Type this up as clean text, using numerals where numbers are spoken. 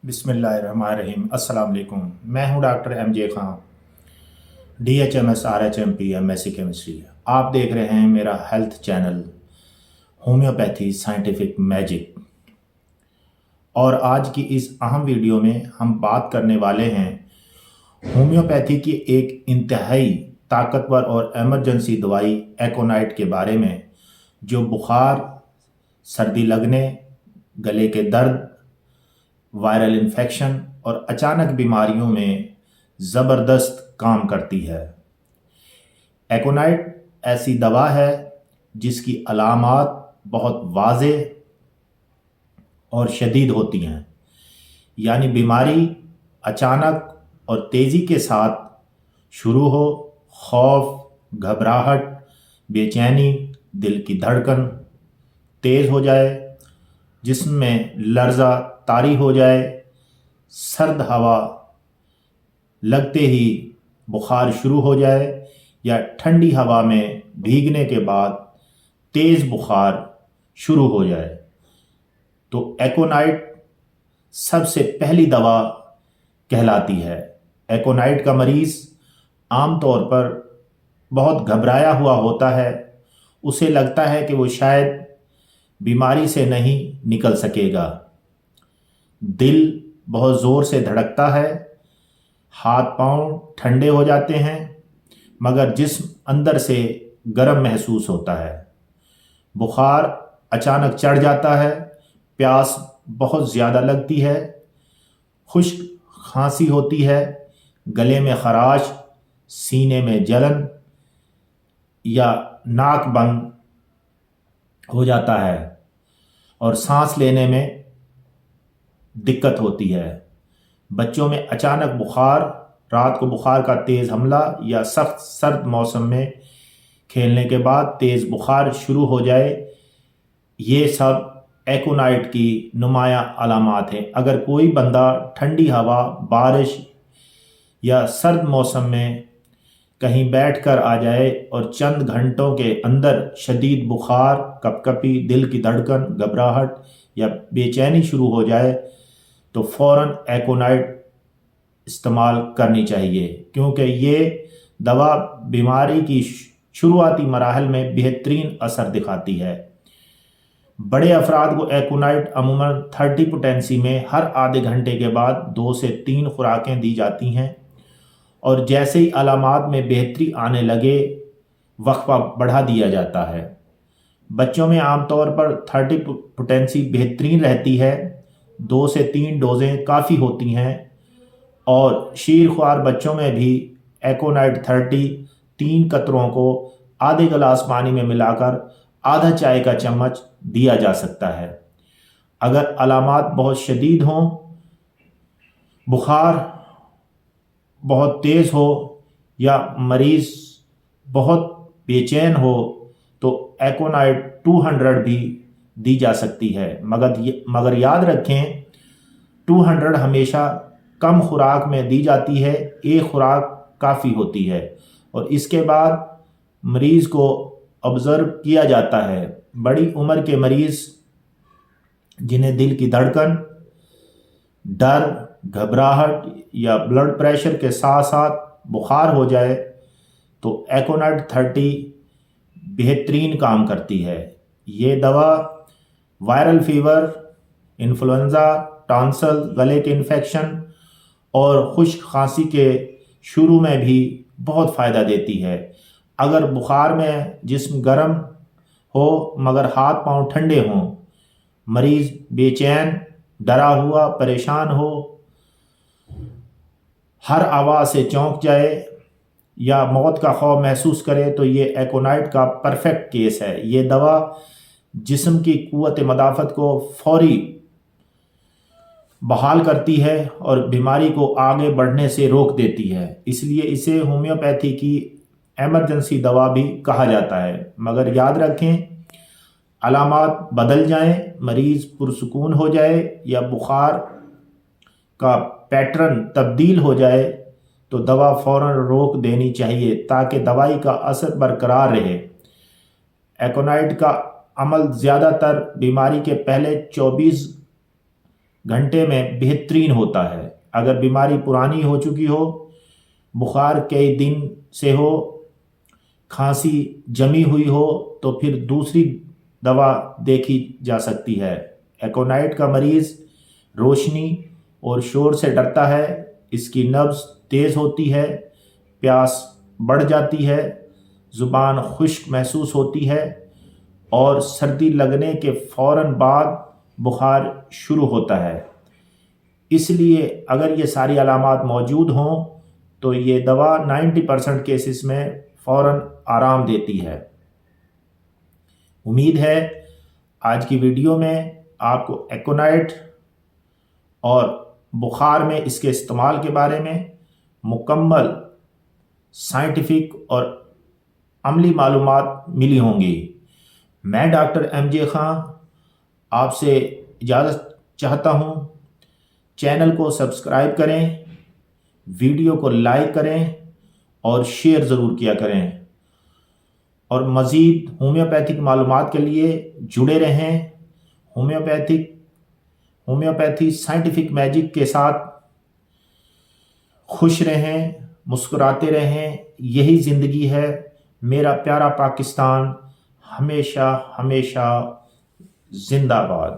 बिस्मिल्लाहिर्रहमानिर्रहीम। अस्सलाम वालेकुम। मैं हूं डॉक्टर MJ खां, DHMS RHMP MSc केमिस्ट्री। आप देख रहे हैं मेरा health channel homeopathy scientific magic. और आज की इस अहम वीडियो में हम बात करने वाले हैं होम्योपैथी की एक इंतहाई ताकतवर और एमरजेंसी दवाई एकोनाइट के बारे में, जो बुखार, सर्दी लगने, गले के दर्द, वायरल इन्फेक्शन और अचानक बीमारियों में ज़बरदस्त काम करती है। एकोनाइट ऐसी दवा है जिसकी अलामात बहुत वाज़े और शदीद होती हैं, यानी बीमारी अचानक और तेज़ी के साथ शुरू हो, खौफ, घबराहट, बेचैनी, दिल की धड़कन तेज़ हो जाए, जिस्म में लर्ज़ा तारी हो जाए, सर्द हवा लगते ही बुखार शुरू हो जाए, या ठंडी हवा में भीगने के बाद तेज़ बुखार शुरू हो जाए, तो एकोनाइट सबसे पहली दवा कहलाती है। एकोनाइट का मरीज़ आमतौर पर बहुत घबराया हुआ होता है। उसे लगता है कि वो शायद बीमारी से नहीं निकल सकेगा। दिल बहुत ज़ोर से धड़कता है, हाथ पांव ठंडे हो जाते हैं, मगर जिस्म अंदर से गर्म महसूस होता है। बुखार अचानक चढ़ जाता है, प्यास बहुत ज़्यादा लगती है, खुश्क खांसी होती है, गले में खराश, सीने में जलन या नाक बंद हो जाता है और सांस लेने में दिक्कत होती है। बच्चों में अचानक बुखार, रात को बुखार का तेज़ हमला या सख्त सर्द मौसम में खेलने के बाद तेज़ बुखार शुरू हो जाए, ये सब एकोनाइट की नुमायां अलामात हैं। अगर कोई बंदा ठंडी हवा, बारिश या सर्द मौसम में कहीं बैठकर आ जाए और चंद घंटों के अंदर शदीद बुखार, कपकपी, दिल की धड़कन, घबराहट या बेचैनी शुरू हो जाए, तो फ़ौरन एकोनाइट इस्तेमाल करनी चाहिए, क्योंकि ये दवा बीमारी की शुरुआती मराहल में बेहतरीन असर दिखाती है। बड़े अफराद को एकोनाइट अमूमन 30 पोटेंसी में हर आधे घंटे के बाद 2 से 3 खुराकें दी जाती हैं, और जैसे ही अलामात में बेहतरी आने लगे वक्फा बढ़ा दिया जाता है। बच्चों में आमतौर पर 30 पोटेंसी बेहतरीन रहती है, 2 से 3 डोजें काफ़ी होती हैं, और शीरख्वार बच्चों में भी एकोनाइट 30 3 कतरों को आधे गिलास पानी में मिलाकर आधा चाय का चम्मच दिया जा सकता है। अगर अलामात बहुत शदीद हों, बुखार बहुत तेज़ हो या मरीज़ बहुत बेचैन हो, तो एकोनाइट 200 भी दी जा सकती है। मगर याद रखें, 200 हमेशा कम खुराक में दी जाती है, एक खुराक काफ़ी होती है, और इसके बाद मरीज़ को ऑब्ज़र्व किया जाता है। बड़ी उम्र के मरीज़ जिन्हें दिल की धड़कन, डर, घबराहट या ब्लड प्रेशर के साथ साथ बुखार हो जाए, तो एकोनाइट 30 बेहतरीन काम करती है। ये दवा वायरल फीवर, इन्फ्लुएंज़ा, टॉन्सिल, गले के इन्फेक्शन और खुश्क खांसी के शुरू में भी बहुत फ़ायदा देती है। अगर बुखार में जिस्म गर्म हो मगर हाथ पांव ठंडे हों, मरीज़ बेचैन, डरा हुआ, परेशान हो, हर आवाज़ से चौंक जाए या मौत का खौफ महसूस करे, तो ये एकोनाइट का परफेक्ट केस है। ये दवा जिस्म की कुव्वत मदाफ़त को फौरी बहाल करती है और बीमारी को आगे बढ़ने से रोक देती है। इसलिए इसे होम्योपैथी की एमरजेंसी दवा भी कहा जाता है। मगर याद रखें, अलामात बदल जाएं, मरीज़ पुरसुकून हो जाए या बुखार का पैटर्न तब्दील हो जाए, तो दवा फ़ौरन रोक देनी चाहिए ताकि दवाई का असर बरकरार रहे। एकोनाइट का अमल ज़्यादातर बीमारी के पहले 24 گھنٹے میں بہترین ہوتا ہے۔ اگر بیماری پرانی ہو چکی ہو، بخار کئی دن سے ہو، کھانسی جمی ہوئی ہو، تو پھر دوسری دوا دیکھی جا سکتی ہے۔ ایکونائٹ کا مریض روشنی اور شور سے ڈرتا ہے، اس کی نبض تیز ہوتی ہے، پیاس بڑھ جاتی ہے، زبان خشک محسوس ہوتی ہے اور سردی لگنے کے فوراً بعد بخار شروع ہوتا ہے۔ اس لیے اگر یہ ساری علامات موجود ہوں تو یہ دوا 90% کیسز میں فوراً آرام دیتی ہے۔ امید ہے آج کی ویڈیو میں آپ کو ایکونائٹ اور بخار میں اس کے استعمال کے بارے میں مکمل سائنٹیفک اور عملی معلومات ملی ہوں گی۔ میں ڈاکٹر ایم جے خان آپ سے اجازت چاہتا ہوں۔ چینل کو سبسکرائب کریں، ویڈیو کو لائک کریں اور شیئر ضرور کیا کریں، اور مزید ہومیوپیتھک معلومات کے لیے جڑے رہیں۔ ہومیوپیتھی سائنٹیفک میجک کے ساتھ خوش رہیں، مسکراتے رہیں، یہی زندگی ہے۔ میرا پیارا پاکستان ہمیشہ ہمیشہ زندہ باد۔